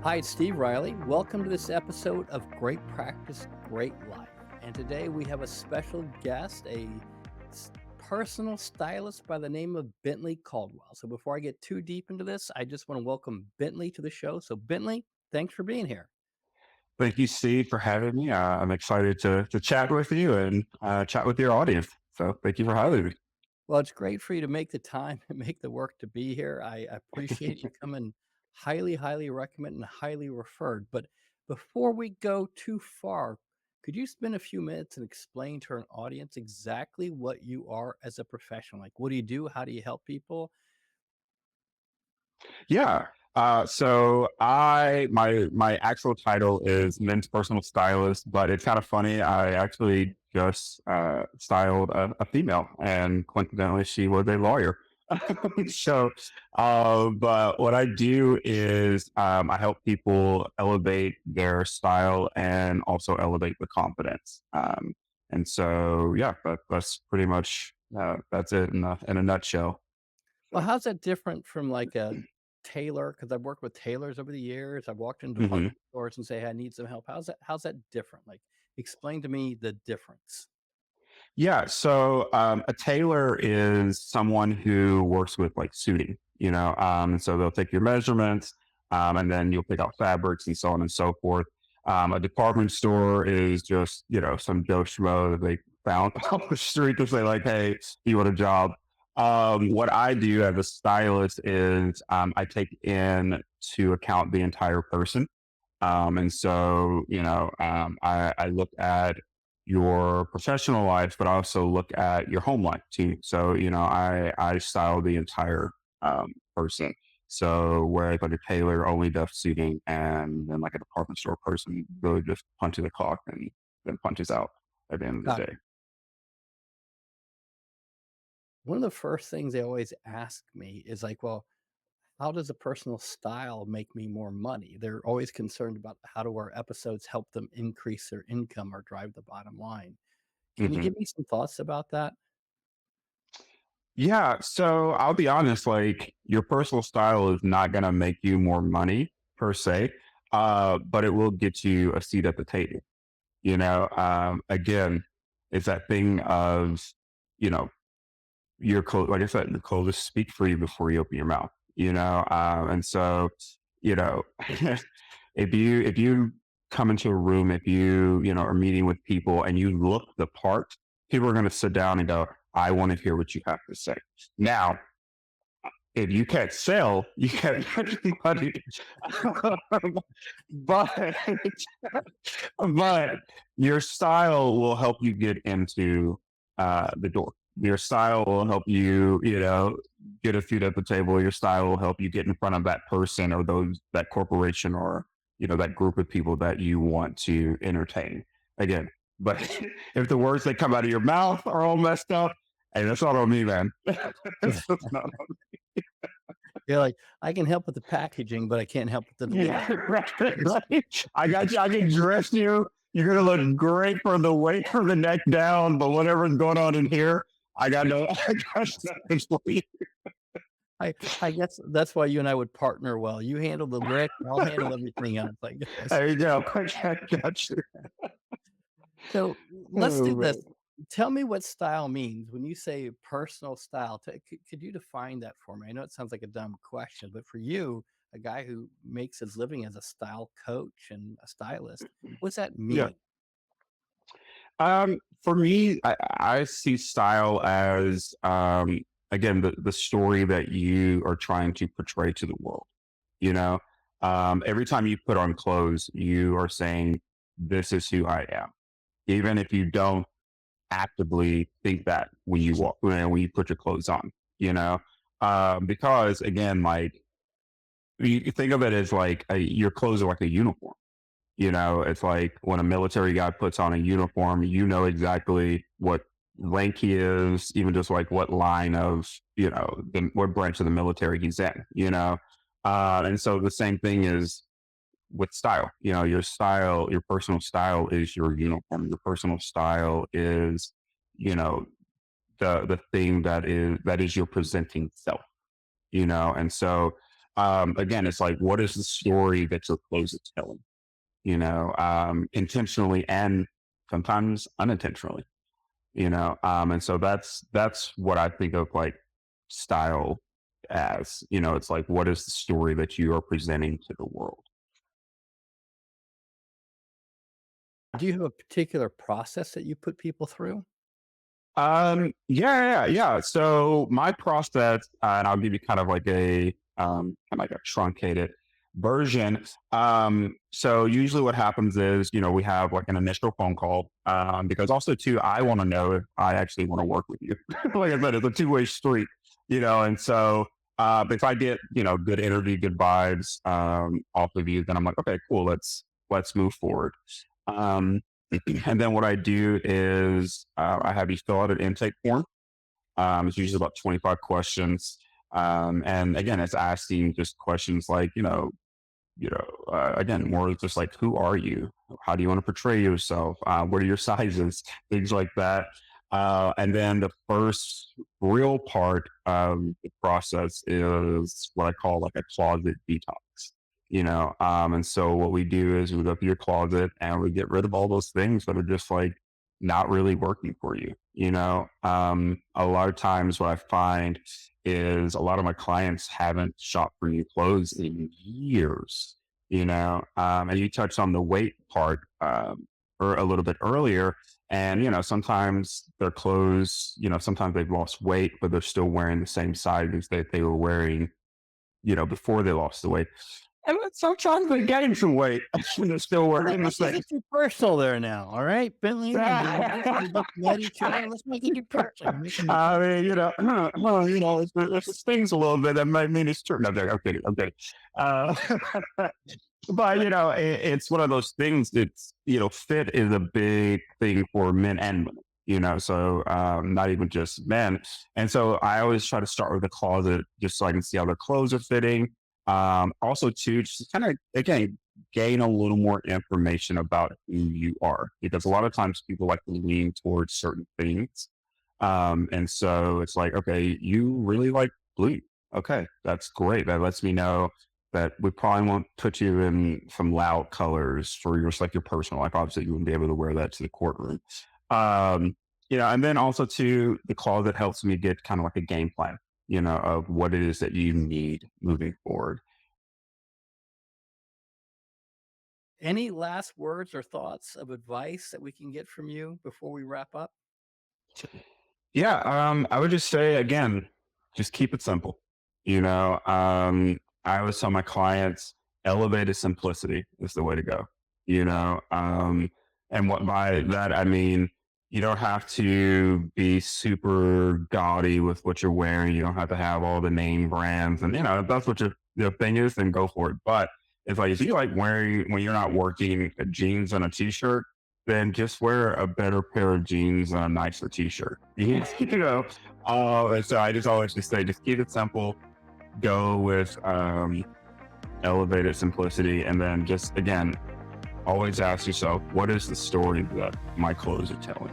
Hi, it's Steve Riley. Welcome to this episode of Great Practice, Great Life. And today we have a special guest, personal stylist by the name of Bentley Caldwell. So before I get too deep into this, I just want to welcome Bentley to the show. So Bentley, thanks for being here. Thank you, Steve, for having me. I'm excited to chat with you and chat with your audience. So thank you for having me. Well, it's great for you to make the time and make the work to be here. I appreciate you coming. Highly recommend and highly referred. But before we go too far, could you spend a few minutes and explain to an audience exactly what you are as a professional? Like, what do you do? How do you help people? Yeah. So my actual title is men's personal stylist, but it's kind of funny. I actually just styled a female, and coincidentally, she was a lawyer. so, but what I do is I help people elevate their style and also elevate the confidence. And so, yeah, that's pretty much that's it in a nutshell. Well, how's that different from like a tailor? Because I've worked with tailors over the years. I've walked in hmm department stores and say, "Hey, I need some help." How's that different? Like, explain to me the difference. Yeah. So a tailor is someone who works with like suiting, so they'll take your measurements and then you'll pick out fabrics and so on and so forth. A department store is just, some Joe Schmo that they found off the street to say like, hey, you want a job? What I do as a stylist is I take into account the entire person. I look at your professional life, but also look at your home life too. So, I style the entire person. So, whereas like a tailor only does suiting, and then like a department store person really just punches a clock and then punches out at the end of Got the it. day. One of the first things they always ask me is like, well, how does a personal style make me more money? They're always concerned about how do our episodes help them increase their income or drive the bottom line. Can you hmm give me some thoughts about that? Yeah. So, I'll be honest, like your personal style is not going to make you more money per se, but it will get you a seat at the table. Again, it's that thing of, you know, your clothes, like I said, the clothes speak for you before you open your mouth, and so, you know, if you come into a room, if you are meeting with people and you look the part, people are going to sit down and go, I want to hear what you have to say. Now, if you can't sell, you can't get money. but but your style will help you get into the door. Your style will help you, get a seat at the table. Your style will help you get in front of that person or that corporation or that group of people that you want to entertain. Again, but if the words that come out of your mouth are all messed up, hey, that's not on me, man. Yeah. That's not You're like, I can help with the packaging, but I can't help with the delivery. Yeah, right. I got you. I can dress you. You're gonna look great from the waist from the neck down, but whatever's going on in here, I got no. I got nothing for you. I guess that's why you and I would partner well. You handle the lick, I'll handle everything else, I guess. There you go. I got you. So let's Oh do this. man. Tell me what style means when you say personal style. Could you define that for me? I know it sounds like a dumb question, but for you, a guy who makes his living as a style coach and a stylist, what's that Yeah. mean? For me, I see style as again the story that you are trying to portray to the world. You know, every time you put on clothes, you are saying, "This is who I am," even if you don't actively think that when you put your clothes on, because again, like you think of it as like your clothes are like a uniform. It's like when a military guy puts on a uniform, you know exactly what rank he is, even just like what line of, what branch of the military he's in, and so the same thing is with style. Your style, your personal style is your uniform. Your personal style is, you know, the thing that is your presenting self. And so again, it's like, what is the story that your clothes are telling? Intentionally and sometimes unintentionally. And so that's what I think of like style as. It's like, what is the story that you are presenting to the world? Do you have a particular process that you put people through? Yeah. So my process, and I'll give you kind of like kind of like a truncated version. So usually what happens is, we have like an initial phone call, because also too, I want to know if I actually want to work with you. Like I said, it's a two-way street, and so, if I get, good energy, good vibes, off of you, then I'm like, okay, cool. Let's move forward. Um, and then what I do is, I have you fill out an intake form. It's usually about 25 questions. And again, it's asking just questions like, again, more just like, who are you? How do you want to portray yourself? What are your sizes? Things like that. And then the first real part of the process is what I call like a closet detox. And so what we do is we go through your closet and we get rid of all those things that are just like not really working for you. A lot of times what I find is a lot of my clients haven't shopped for new clothes in years, and you touched on the weight part, or a little bit earlier. And, sometimes their clothes, sometimes they've lost weight, but they're still wearing the same sizes that they were wearing, before they lost the weight. And then sometimes they gain some weight and they're still Well, let's wearing the not make same. it too personal there now, all right, Bentley? We're looking at each other. Let's make it too personal. You're making me I mean, well, it's just things a little bit that might mean it's true. No, I'm kidding. I'm kidding. Uh, but it's one of those things. It's fit is a big thing for men and women. So not even just men. And so I always try to start with the closet just so I can see how the clothes are fitting. Also, too, just kind of again gain a little more information about who you are, because a lot of times people like to lean towards certain things. And so it's like, okay, you really like blue. Okay, that's great. That lets me know that we probably won't put you in some loud colors for your like your personal life. Obviously, you wouldn't be able to wear that to the courtroom. Um, and then also too, the closet helps me get kind of like a game plan, of what it is that you need moving forward. any last words or thoughts of advice that we can get from you before we wrap up? Yeah, I would just say again, just keep it simple. I always tell my clients, elevated simplicity is the way to go. And what by that I mean, you don't have to be super gaudy with what you're wearing. You don't have to have all the name brands, and if that's what your thing is, then go for it. But it's like if you like wearing when you're not working jeans and a t-shirt, then just wear a better pair of jeans and a nicer t-shirt. And so I just always just say, just keep it simple, go with elevated simplicity, and then just again, always ask yourself, what is the story that my clothes are telling?